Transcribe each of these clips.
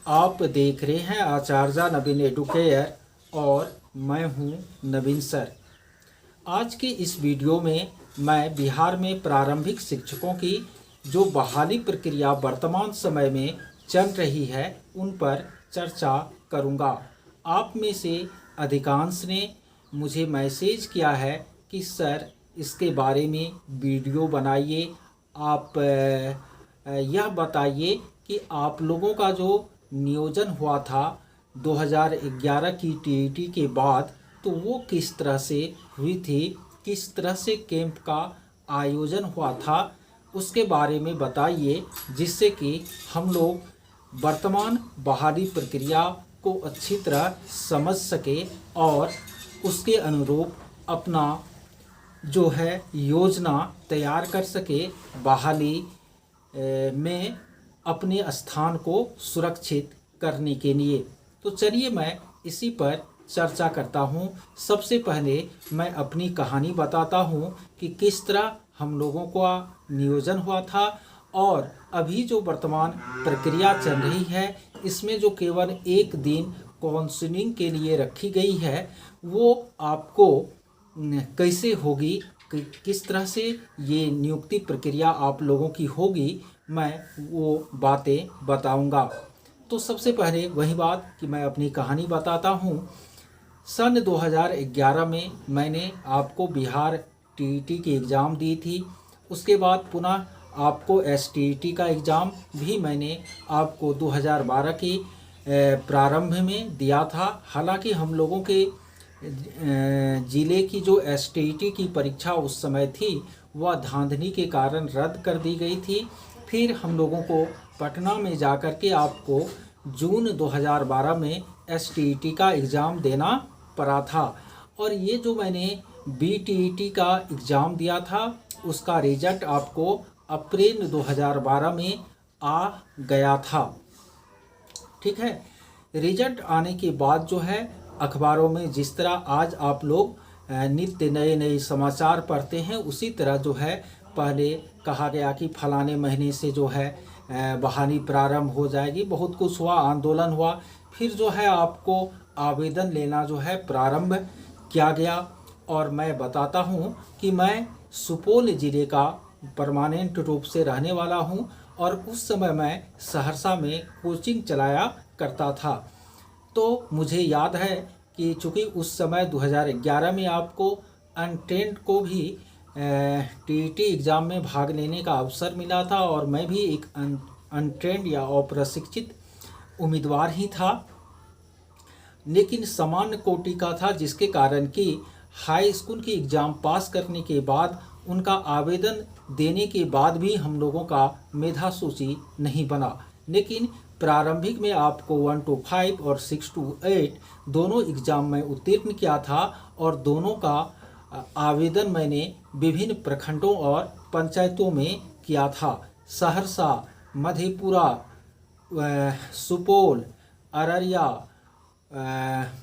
आप देख रहे हैं आचार्य नवीन एडुकेयर और मैं हूं नवीन सर। आज के इस वीडियो में मैं बिहार में प्रारंभिक शिक्षकों की जो बहाली प्रक्रिया वर्तमान समय में चल रही है उन पर चर्चा करूंगा। आप में से अधिकांश ने मुझे मैसेज किया है कि सर इसके बारे में वीडियो बनाइए। आप यह बताइए कि आप लोगों का जो नियोजन हुआ था 2011 की टीईटी के बाद, तो वो किस तरह से हुई थी, किस तरह से कैंप का आयोजन हुआ था, उसके बारे में बताइए, जिससे कि हम लोग वर्तमान बहाली प्रक्रिया को अच्छी तरह समझ सके और उसके अनुरूप अपना जो है योजना तैयार कर सके बहाली में अपने स्थान को सुरक्षित करने के लिए। तो चलिए मैं इसी पर चर्चा करता हूँ। सबसे पहले मैं अपनी कहानी बताता हूँ कि किस तरह हम लोगों का नियोजन हुआ था और अभी जो वर्तमान प्रक्रिया चल रही है इसमें जो केवल एक दिन काउंसलिंग के लिए रखी गई है वो आपको कैसे होगी, किस तरह से ये नियुक्ति प्रक्रिया आप लोगों की होगी, मैं वो बातें बताऊंगा। तो सबसे पहले वही बात कि मैं अपनी कहानी बताता हूँ। सन 2011 में मैंने आपको बिहार टीईटी की एग्ज़ाम दी थी। उसके बाद पुनः आपको एसटीईटी का एग्ज़ाम भी मैंने आपको 2012 की प्रारंभ में दिया था। हालांकि हम लोगों के ज़िले की जो एसटीईटी की परीक्षा उस समय थी वह धांधली के कारण रद्द कर दी गई थी। फिर हम लोगों को पटना में जाकर के आपको जून 2012 में एसटीईटी का एग्ज़ाम देना पड़ा था। और ये जो मैंने बीटीईटी का एग्ज़ाम दिया था उसका रिजल्ट आपको अप्रैल 2012 में आ गया था। ठीक है, रिजल्ट आने के बाद जो है अखबारों में जिस तरह आज आप लोग नित्य नए नए समाचार पढ़ते हैं उसी तरह जो है पहले कहा गया कि फलाने महीने से जो है बहाली प्रारंभ हो जाएगी। बहुत कुछ हुआ, आंदोलन हुआ, फिर जो है आपको आवेदन लेना जो है प्रारंभ किया गया। और मैं बताता हूँ कि मैं सुपौल ज़िले का परमानेंट रूप से रहने वाला हूँ और उस समय मैं सहरसा में कोचिंग चलाया करता था। तो मुझे याद है कि चूँकि उस समय 2011 में आपको अनट्रेंड को भी टीईटी एग्ज़ाम में भाग लेने का अवसर मिला था और मैं भी एक अनट्रेंड या अप्रशिक्षित उम्मीदवार ही था, लेकिन सामान्य कोटि का था, जिसके कारण कि हाई स्कूल की एग्ज़ाम पास करने के बाद उनका आवेदन देने के बाद भी हम लोगों का मेधा सूची नहीं बना। लेकिन प्रारंभिक में आपको 1 to 5 और 6 to 8 दोनों एग्ज़ाम में उत्तीर्ण किया था और दोनों का आवेदन मैंने विभिन्न प्रखंडों और पंचायतों में किया था। सहरसा, मधेपुरा, सुपौल, अररिया,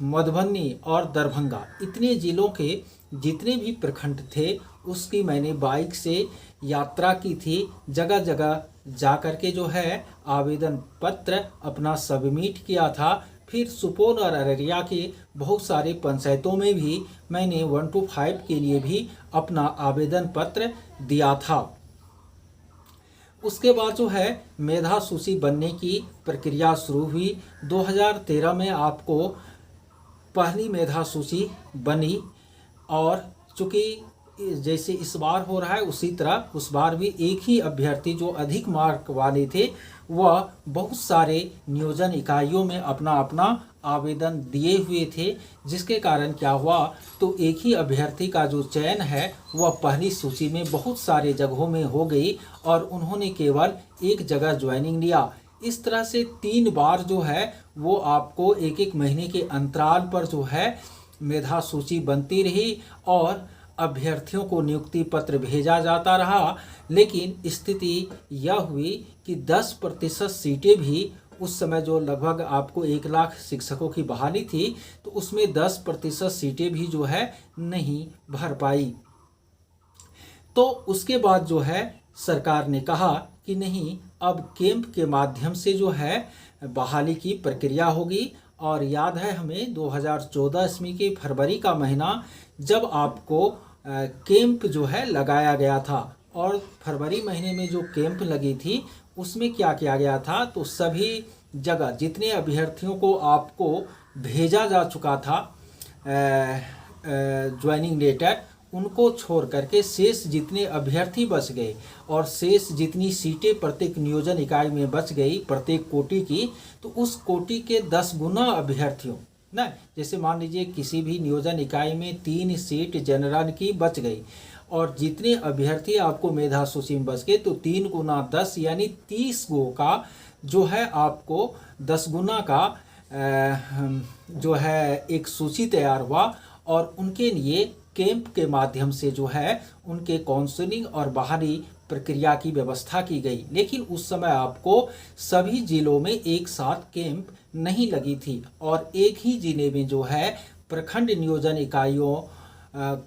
मधुबनी और दरभंगा, इतने ज़िलों के जितने भी प्रखंड थे उसकी मैंने बाइक से यात्रा की थी। जगह जगह जा कर के जो है आवेदन पत्र अपना सबमिट किया था। फिर सुपौल और अररिया के बहुत सारे पंचायतों में भी मैंने 1 to 5 के लिए भी अपना आवेदन पत्र दिया था। उसके बाद जो है मेधा सूची बनने की प्रक्रिया शुरू हुई। 2013 में आपको पहली मेधा सूची बनी और चूँकि जैसे इस बार हो रहा है उसी तरह उस बार भी एक ही अभ्यर्थी जो अधिक मार्क वाले थे वह बहुत सारे नियोजन इकाइयों में अपना अपना आवेदन दिए हुए थे, जिसके कारण क्या हुआ तो एक ही अभ्यर्थी का जो चयन है वह पहली सूची में बहुत सारे जगहों में हो गई और उन्होंने केवल एक जगह ज्वाइनिंग लिया। इस तरह से 3 बार जो है वो आपको एक एक महीने के अंतराल पर जो है मेधा सूची बनती रही और अभ्यर्थियों को नियुक्ति पत्र भेजा जाता रहा। लेकिन स्थिति यह हुई कि 10% सीटें भी उस समय जो लगभग आपको 1 लाख शिक्षकों की बहाली थी तो उसमें 10% सीटें भी जो है नहीं भर पाई। तो उसके बाद जो है सरकार ने कहा कि नहीं, अब कैंप के माध्यम से जो है बहाली की प्रक्रिया होगी। और याद है हमें 2014 ईस्वी के फरवरी का महीना जब आपको कैंप जो है लगाया गया था, और फरवरी महीने में जो कैंप लगी थी उसमें क्या किया गया था, तो सभी जगह जितने अभ्यर्थियों को आपको भेजा जा चुका था ज्वाइनिंग लेटर, उनको छोड़ करके शेष जितने अभ्यर्थी बच गए और शेष जितनी सीटें प्रत्येक नियोजन इकाई में बच गई प्रत्येक कोटि की, तो उस कोटि के 10 गुना अभ्यर्थियों ना, जैसे मान लीजिए किसी भी नियोजन इकाई में 3 सीट जनरल की बच गई और जितने अभ्यर्थी आपको मेधा सूची में बच गए, तो 3 गुना 10 यानी 30 गो का जो है आपको 10 गुना का जो है एक सूची तैयार हुआ और उनके लिए कैंप के माध्यम से जो है उनके काउंसलिंग और बाहरी प्रक्रिया की व्यवस्था की गई। लेकिन उस समय आपको सभी जिलों में एक साथ कैंप नहीं लगी थी और एक ही जिले में जो है प्रखंड नियोजन इकाइयों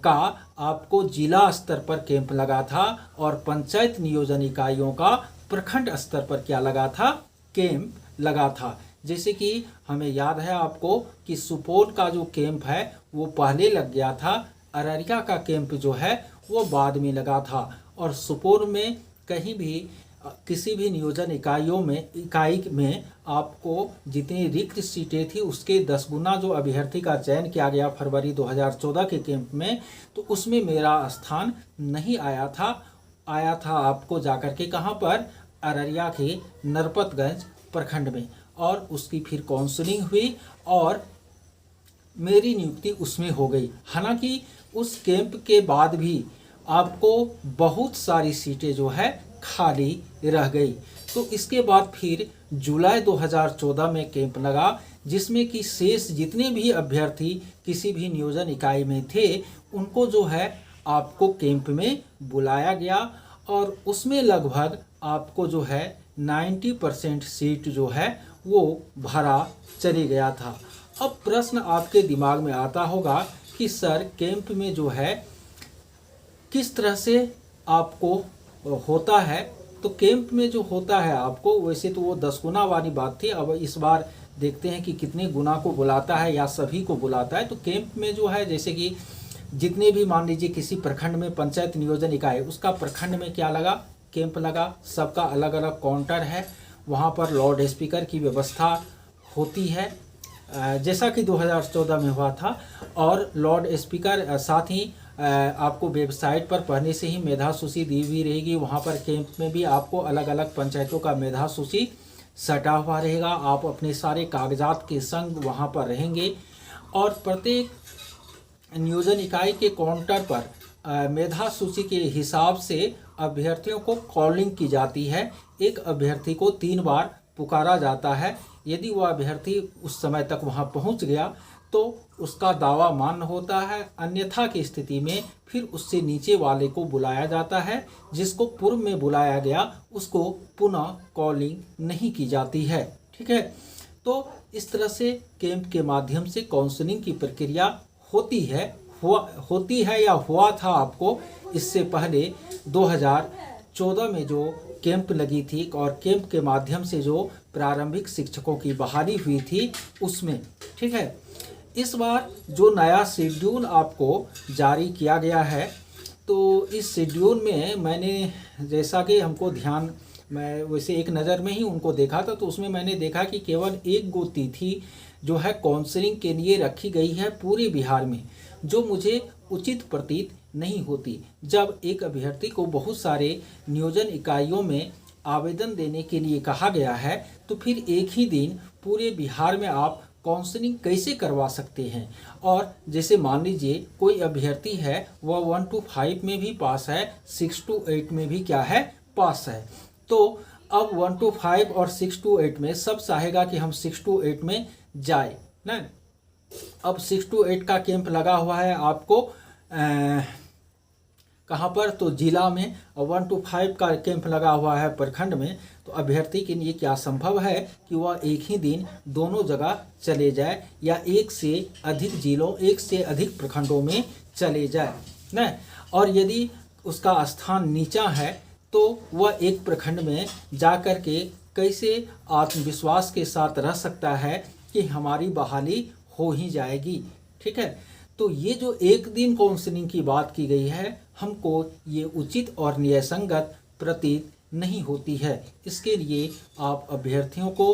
का आपको जिला स्तर पर कैंप लगा था और पंचायत नियोजन इकाइयों का प्रखंड स्तर पर क्या लगा था, कैंप लगा था। जैसे कि हमें याद है आपको कि सुपौल का जो कैंप है वो पहले लग गया था, अररिया का कैंप जो है वो बाद में लगा था। और सुपौल में कहीं भी किसी भी नियोजन इकाई में आपको जितनी रिक्त सीटें थी उसके 10 गुना जो अभ्यर्थी का चयन किया गया फरवरी 2014 के कैंप में, तो उसमें मेरा स्थान नहीं आया था आपको जाकर के कहाँ पर, अररिया के नरपतगंज प्रखंड में। और उसकी फिर काउंसलिंग हुई और मेरी नियुक्ति उसमें हो गई। हालांकि उस कैंप के बाद भी आपको बहुत सारी सीटें जो है खाली रह गई। तो इसके बाद फिर जुलाई 2014 में कैंप लगा, जिसमें कि शेष जितने भी अभ्यर्थी किसी भी नियोजन इकाई में थे उनको जो है आपको कैंप में बुलाया गया और उसमें लगभग आपको जो है 90% सीट जो है वो भरा चली गया था। अब प्रश्न आपके दिमाग में आता होगा कि सर कैंप में जो है किस तरह से आपको होता है। तो कैंप में जो होता है आपको, वैसे तो वो 10 गुना वाली बात थी, अब इस बार देखते हैं कि कितने गुना को बुलाता है या सभी को बुलाता है। तो कैंप में जो है जैसे कि जितने भी मान लीजिए किसी प्रखंड में पंचायत नियोजन इकाई, उसका प्रखंड में क्या लगा, कैंप लगा, सबका अलग अलग काउंटर है, वहाँ पर लाउड स्पीकर की व्यवस्था होती है जैसा कि 2014 में हुआ था। और लाउड स्पीकर साथ ही आपको वेबसाइट पर पढ़ने से ही मेधा सूची दी हुई रहेगी। वहाँ पर कैंप में भी आपको अलग अलग पंचायतों का मेधा सूची सटा हुआ रहेगा। आप अपने सारे कागजात के संग वहाँ पर रहेंगे और प्रत्येक नियोजन इकाई के काउंटर पर मेधा सूची के हिसाब से अभ्यर्थियों को कॉलिंग की जाती है। एक अभ्यर्थी को 3 बार पुकारा जाता है। यदि वह अभ्यर्थी उस समय तक वहां पहुंच गया तो उसका दावा मान्य होता है, अन्यथा की स्थिति में फिर उससे नीचे वाले को बुलाया जाता है। जिसको पूर्व में बुलाया गया उसको पुनः कॉलिंग नहीं की जाती है। ठीक है, तो इस तरह से कैंप के माध्यम से काउंसलिंग की प्रक्रिया होती है या हुआ था आपको इससे पहले 2014 में जो कैंप लगी थी और कैंप के माध्यम से जो प्रारंभिक शिक्षकों की बहाली हुई थी उसमें। ठीक है, इस बार जो नया शेड्यूल आपको जारी किया गया है, तो इस शेड्यूल में मैंने जैसा कि हमको ध्यान, मैं वैसे एक नज़र में ही उनको देखा था, तो उसमें मैंने देखा कि केवल 1 गो तिथि जो है काउंसलिंग के लिए रखी गई है पूरे बिहार में, जो मुझे उचित प्रतीत नहीं होती। जब एक अभ्यर्थी को बहुत सारे नियोजन इकाइयों में आवेदन देने के लिए कहा गया है, तो फिर एक ही दिन पूरे बिहार में आप काउंसलिंग कैसे करवा सकते हैं। और जैसे मान लीजिए कोई अभ्यर्थी है वह 1 to 5 में भी पास है, 6 to 8 में भी क्या है, पास है। तो अब 1 to 5 और 6 to 8 में सब चाहेगा कि हम 6 to 8 में जाए ना। अब 6 to 8 का कैंप लगा हुआ है आपको कहाँ पर, तो जिला में, और 1 to 5 का कैंप लगा हुआ है प्रखंड में। तो अभ्यर्थी के लिए क्या संभव है कि वह एक ही दिन दोनों जगह चले जाए या एक से अधिक जिलों, एक से अधिक प्रखंडों में चले जाए ना। और यदि उसका स्थान नीचा है तो वह एक प्रखंड में जा कर के कैसे आत्मविश्वास के साथ रह सकता है कि हमारी बहाली हो ही जाएगी। ठीक है, तो ये जो एक दिन काउंसलिंग की बात की गई है, हमको ये उचित और न्यायसंगत प्रतीत नहीं होती है। इसके लिए आप अभ्यर्थियों को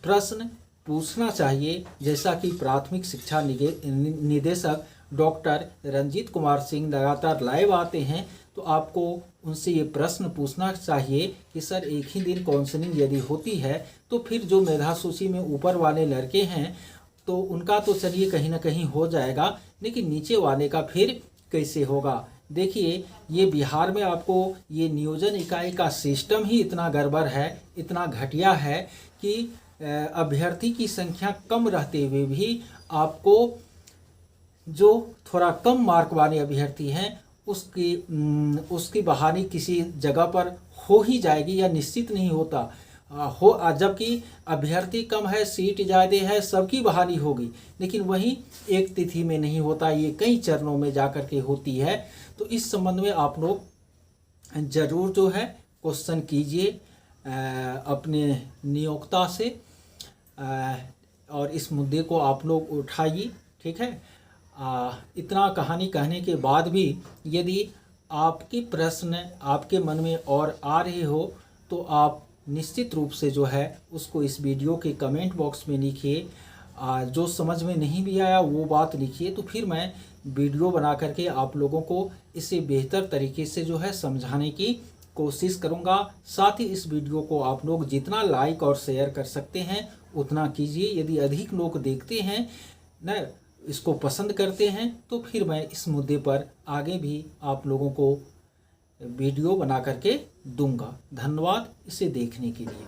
प्रश्न पूछना चाहिए, जैसा कि प्राथमिक शिक्षा निदेशक डॉक्टर रंजीत कुमार सिंह लगातार लाइव आते हैं, तो आपको उनसे ये प्रश्न पूछना चाहिए कि सर एक ही दिन काउंसलिंग यदि होती है तो फिर जो मेधा सूची में ऊपर वाले लड़के हैं तो उनका तो चलिए कहीं ना कहीं हो जाएगा, लेकिन नीचे वाले का फिर कैसे होगा। देखिए, ये बिहार में आपको ये नियोजन इकाई का सिस्टम ही इतना गड़बड़ है, इतना घटिया है कि अभ्यर्थी की संख्या कम रहते हुए भी आपको जो थोड़ा कम मार्क वाले अभ्यर्थी हैं उसकी बहाली किसी जगह पर हो ही जाएगी या निश्चित नहीं होता हो, जबकि अभ्यर्थी कम है, सीट ज़्यादा है, सबकी बहाली होगी, लेकिन वही एक तिथि में नहीं होता, ये कई चरणों में जाकर के होती है। तो इस संबंध में आप लोग ज़रूर जो है क्वेश्चन कीजिए अपने नियोक्ता से और इस मुद्दे को आप लोग उठाइए। ठीक है, इतना कहानी कहने के बाद भी यदि आपके प्रश्न आपके मन में और आ रहे हो तो आप निश्चित रूप से जो है उसको इस वीडियो के कमेंट बॉक्स में लिखिए। जो समझ में नहीं भी आया वो बात लिखिए, तो फिर मैं वीडियो बना करके आप लोगों को इसे बेहतर तरीके से जो है समझाने की कोशिश करूंगा। साथ ही इस वीडियो को आप लोग जितना लाइक और शेयर कर सकते हैं उतना कीजिए। यदि अधिक लोग देखते हैं न, इसको पसंद करते हैं, तो फिर मैं इस मुद्दे पर आगे भी आप लोगों को वीडियो बना करके दूंगा। धन्यवाद इसे देखने के लिए।